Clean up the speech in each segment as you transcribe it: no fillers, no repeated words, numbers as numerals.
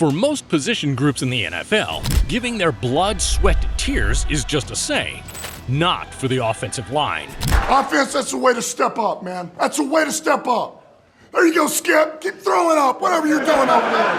For most position groups in the NFL, giving their blood, sweat, and tears is just a saying. Not for the offensive line. Offense, that's a way to step up, man. That's a way to step up. There you go, Skip. Keep throwing up, whatever you're doing over there.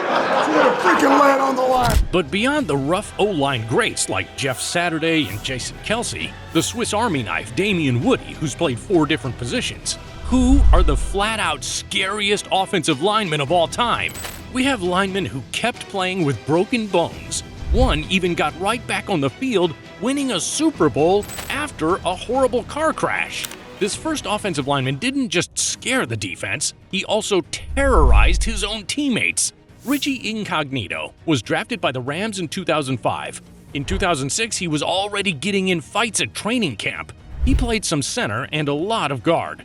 That's a way to freaking lay it on the line. But beyond the rough O-line greats like Jeff Saturday and Jason Kelce, the Swiss Army knife Damien Woody, who's played 4 different positions, who are the flat-out scariest offensive linemen of all time? We have linemen who kept playing with broken bones. One even got right back on the field, winning a Super Bowl after a horrible car crash. This first offensive lineman didn't just scare the defense, he also terrorized his own teammates. Richie Incognito was drafted by the Rams in 2005. In 2006, he was already getting in fights at training camp. He played some center and a lot of guard.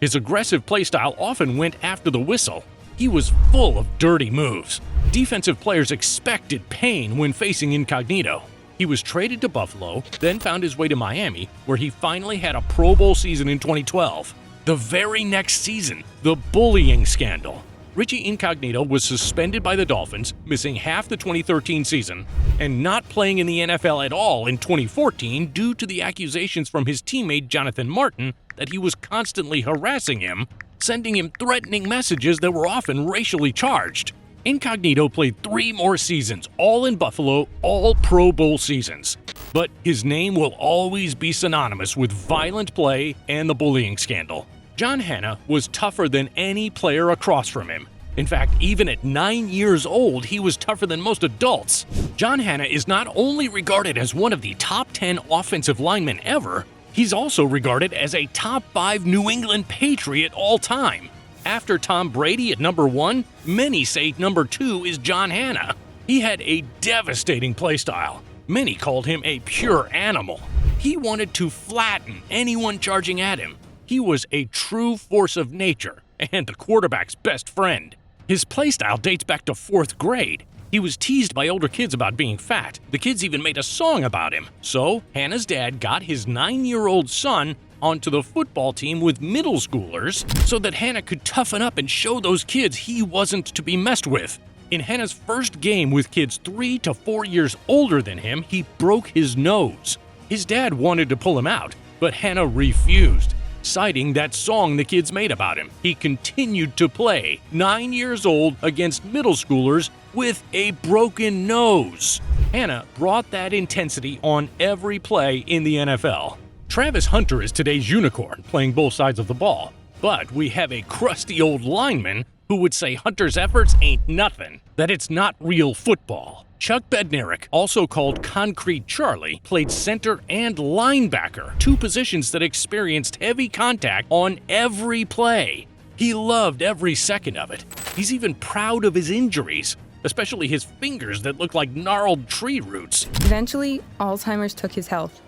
His aggressive playstyle often went after the whistle. He was full of dirty moves. Defensive players expected pain when facing Incognito. He was traded to Buffalo, then found his way to Miami, where he finally had a Pro Bowl season in 2012. The very next season, the bullying scandal. Richie Incognito was suspended by the Dolphins, missing half the 2013 season, and not playing in the NFL at all in 2014 due to the accusations from his teammate Jonathan Martin that he was constantly harassing him, sending him threatening messages that were often racially charged. Incognito played 3 more seasons, all in Buffalo, all Pro Bowl seasons. But his name will always be synonymous with violent play and the bullying scandal. John Hannah was tougher than any player across from him. In fact, even at 9 years old, he was tougher than most adults. John Hannah is not only regarded as one of the top 10 offensive linemen ever, he's also regarded as a top 5 New England Patriot all time. After Tom Brady at number 1, many say number 2 is John Hannah. He had a devastating playstyle. Many called him a pure animal. He wanted to flatten anyone charging at him. He was a true force of nature and the quarterback's best friend. His playstyle dates back to 4th grade. He was teased by older kids about being fat. The kids even made a song about him. So Hannah's dad got his 9-year-old son onto the football team with middle schoolers so that Hannah could toughen up and show those kids he wasn't to be messed with. In Hannah's first game with kids 3 to 4 years older than him, he broke his nose. His dad wanted to pull him out, but Hannah refused, citing that song the kids made about him. He continued to play, 9 years old, against middle schoolers with a broken nose. Hannah brought that intensity on every play in the NFL. Travis Hunter is today's unicorn, playing both sides of the ball. But we have a crusty old lineman who would say Hunter's efforts ain't nothing, that it's not real football. Chuck Bednarik, also called Concrete Charlie, played center and linebacker, 2 positions that experienced heavy contact on every play. He loved every second of it. He's even proud of his injuries, especially his fingers that look like gnarled tree roots. Eventually, Alzheimer's took his health,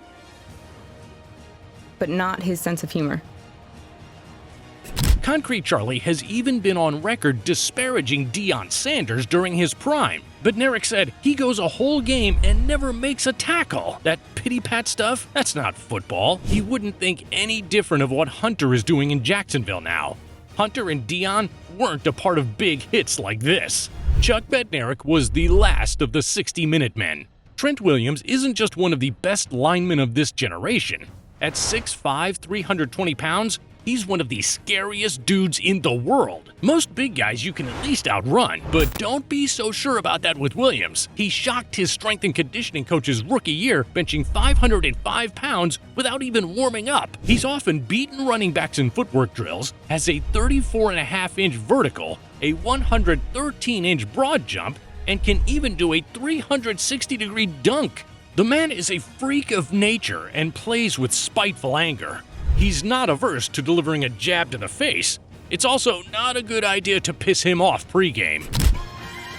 but not his sense of humor. Concrete Charlie has even been on record disparaging Deion Sanders during his prime. Bednarik said he goes a whole game and never makes a tackle. That pity-pat stuff, that's not football. He wouldn't think any different of what Hunter is doing in Jacksonville now. Hunter and Deion weren't a part of big hits like this. Chuck Bednarik was the last of the 60-minute men. Trent Williams isn't just one of the best linemen of this generation. At 6'5", 320 pounds, he's one of the scariest dudes in the world. Most big guys you can at least outrun, but don't be so sure about that with Williams. He shocked his strength and conditioning coach's rookie year, benching 505 pounds without even warming up. He's often beaten running backs in footwork drills, has a 34.5-inch vertical, a 113-inch broad jump, and can even do a 360-degree dunk. The man is a freak of nature and plays with spiteful anger. He's not averse to delivering a jab to the face. It's also not a good idea to piss him off pregame.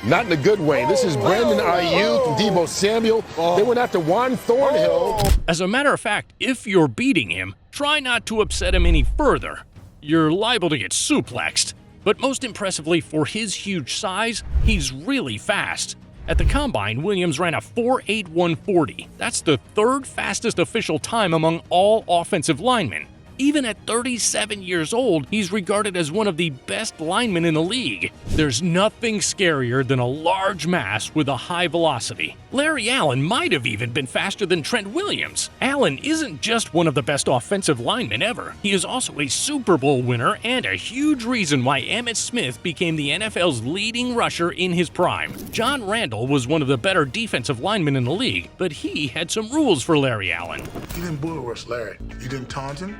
Not in a good way. This is Brandon Ayuk, Deebo Samuel. They went after Juan Thornhill. As a matter of fact, if you're beating him, try not to upset him any further. You're liable to get suplexed. But most impressively for his huge size, he's really fast. At the Combine, Williams ran a 4.81 40. That's the 3rd fastest official time among all offensive linemen. Even at 37 years old, he's regarded as one of the best linemen in the league. There's nothing scarier than a large mass with a high velocity. Larry Allen might have even been faster than Trent Williams. Allen isn't just one of the best offensive linemen ever. He is also a Super Bowl winner and a huge reason why Emmitt Smith became the NFL's leading rusher in his prime. John Randall was one of the better defensive linemen in the league, but he had some rules for Larry Allen. You didn't bull rush Larry. You didn't taunt him.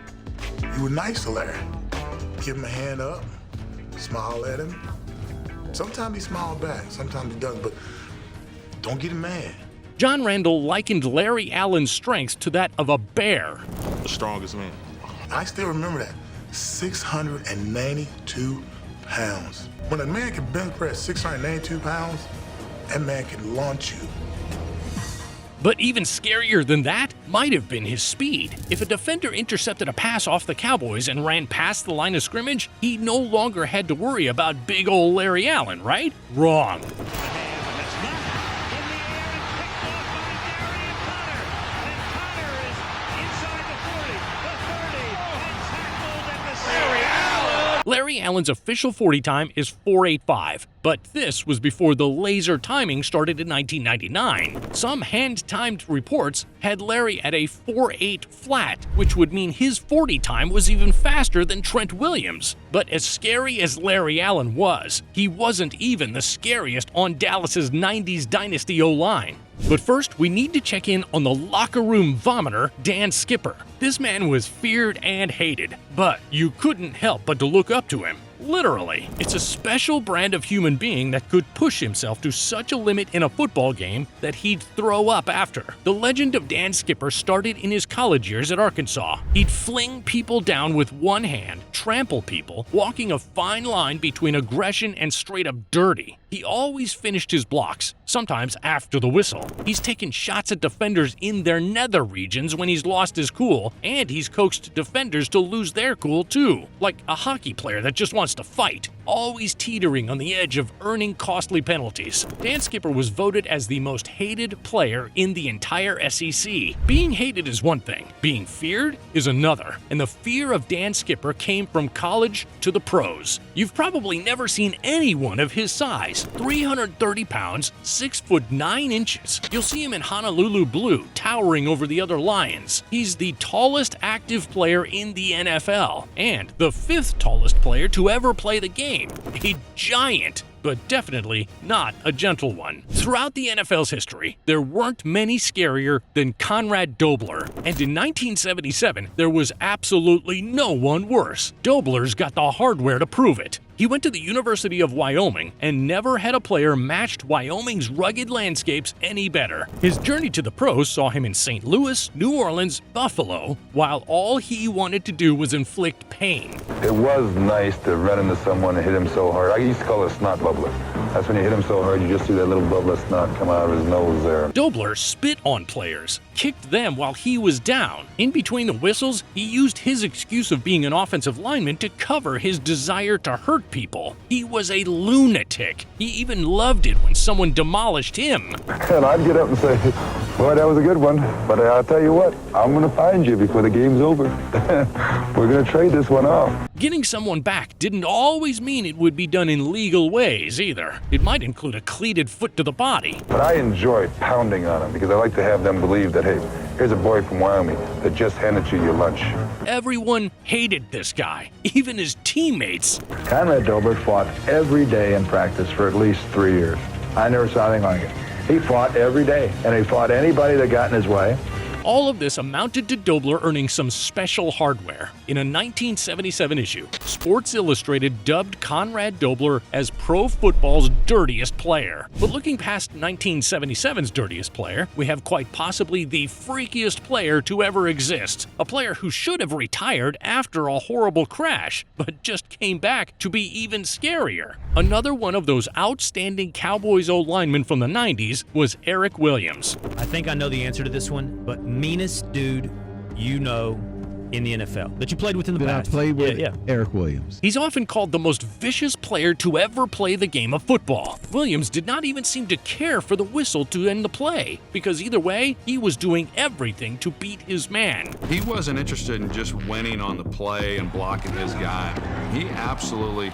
You were nice to Larry. Give him a hand up, smile at him. Sometimes he smiles back, sometimes he doesn't, but don't get him mad. John Randall likened Larry Allen's strength to that of a bear. The strongest man. I still remember that. 692 pounds. When a man can bench press 692 pounds, that man can launch you. But even scarier than that might have been his speed. If a defender intercepted a pass off the Cowboys and ran past the line of scrimmage, he no longer had to worry about big ol' Larry Allen, right? Wrong. Larry Allen's official 40 time is 4.85, but this was before the laser timing started in 1999. Some hand-timed reports had Larry at a 4.8 flat, which would mean his 40 time was even faster than Trent Williams. But as scary as Larry Allen was, he wasn't even the scariest on Dallas's 90s dynasty O-line. But first, we need to check in on the locker room vomiter, Dan Skipper. This man was feared and hated, but you couldn't help but to look up to him. Literally. It's a special brand of human being that could push himself to such a limit in a football game that he'd throw up after. The legend of Dan Skipper started in his college years at Arkansas. He'd fling people down with one hand, trample people, walking a fine line between aggression and straight up dirty. He always finished his blocks, sometimes after the whistle. He's taken shots at defenders in their nether regions when he's lost his cool, and he's coaxed defenders to lose their cool too, like a hockey player that just wants to fight, always teetering on the edge of earning costly penalties. Dan Skipper was voted as the most hated player in the entire SEC. Being hated is one thing, being feared is another, and the fear of Dan Skipper came from college to the pros. You've probably never seen anyone of his size, 330 pounds, 6'9". You'll see him in Honolulu blue, towering over the other Lions. He's the tallest active player in the NFL, and the 5th tallest player to ever play the game. A giant, but definitely not a gentle one. Throughout the NFL's history, there weren't many scarier than Conrad Dobler, and in 1977, there was absolutely no one worse. Dobler's got the hardware to prove it. He went to the University of Wyoming and never had a player matched Wyoming's rugged landscapes any better. His journey to the pros saw him in St. Louis, New Orleans, Buffalo, while all he wanted to do was inflict pain. It was nice to run into someone and hit him so hard. I used to call it a snot bubbler. That's when you hit him so hard, you just see that little bubble of snot come out of his nose there. Dobler spit on players, kicked them while he was down. In between the whistles, he used his excuse of being an offensive lineman to cover his desire to hurt people. He was a lunatic. He even loved it when someone demolished him. And I'd get up and say, boy, that was a good one, but I'll tell you what, I'm going to find you before the game's over. We're going to trade this one off. Getting someone back didn't always mean it would be done in legal ways either. It might include a cleated foot to the body. But I enjoy pounding on them because I like to have them believe that, hey, here's a boy from Wyoming that just handed you your lunch. Everyone hated this guy, even his teammates. Conrad Dobler fought every day in practice for at least 3 years. I never saw anything like it. He fought every day, and he fought anybody that got in his way. All of this amounted to Dobler earning some special hardware. In a 1977 issue, Sports Illustrated dubbed Conrad Dobler as pro football's dirtiest player. But looking past 1977's dirtiest player, we have quite possibly the freakiest player to ever exist. A player who should have retired after a horrible crash, but just came back to be even scarier. Another one of those outstanding Cowboys O-linemen from the 90s was Eric Williams. I think I know the answer to this one, but meanest dude you know in the NFL that you played with in the That I past? played with Yeah. Eric Williams. He's often called the most vicious player to ever play the game of football. Williams did not even seem to care for the whistle to end the play, because either way, he was doing everything to beat his man. He wasn't interested in just winning on the play and blocking his guy. He absolutely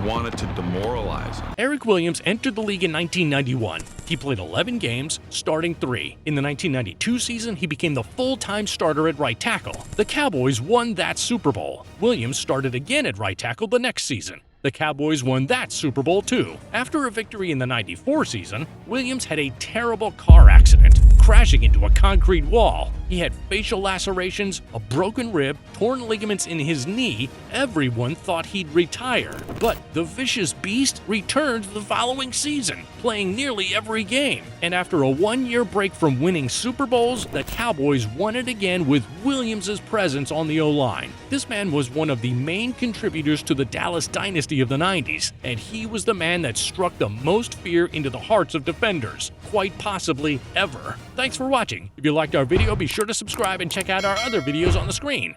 wanted to demoralize him. Eric Williams entered the league in 1991. He played 11 games, starting 3. In the 1992 season, he became the full-time starter at right tackle. The Cowboys won that Super Bowl. Williams started again at right tackle the next season. The Cowboys won that Super Bowl too. After a victory in the 94 season, Williams had a terrible car accident, crashing into a concrete wall. He had facial lacerations, a broken rib, torn ligaments in his knee. Everyone thought he'd retire. But the vicious beast returned the following season, playing nearly every game. And after a 1-year break from winning Super Bowls, the Cowboys won it again with Williams' presence on the O-line. This man was one of the main contributors to the Dallas dynasty of the 90s, and he was the man that struck the most fear into the hearts of defenders, quite possibly ever. Thanks for watching. If you liked our video, be sure to subscribe and check out our other videos on the screen.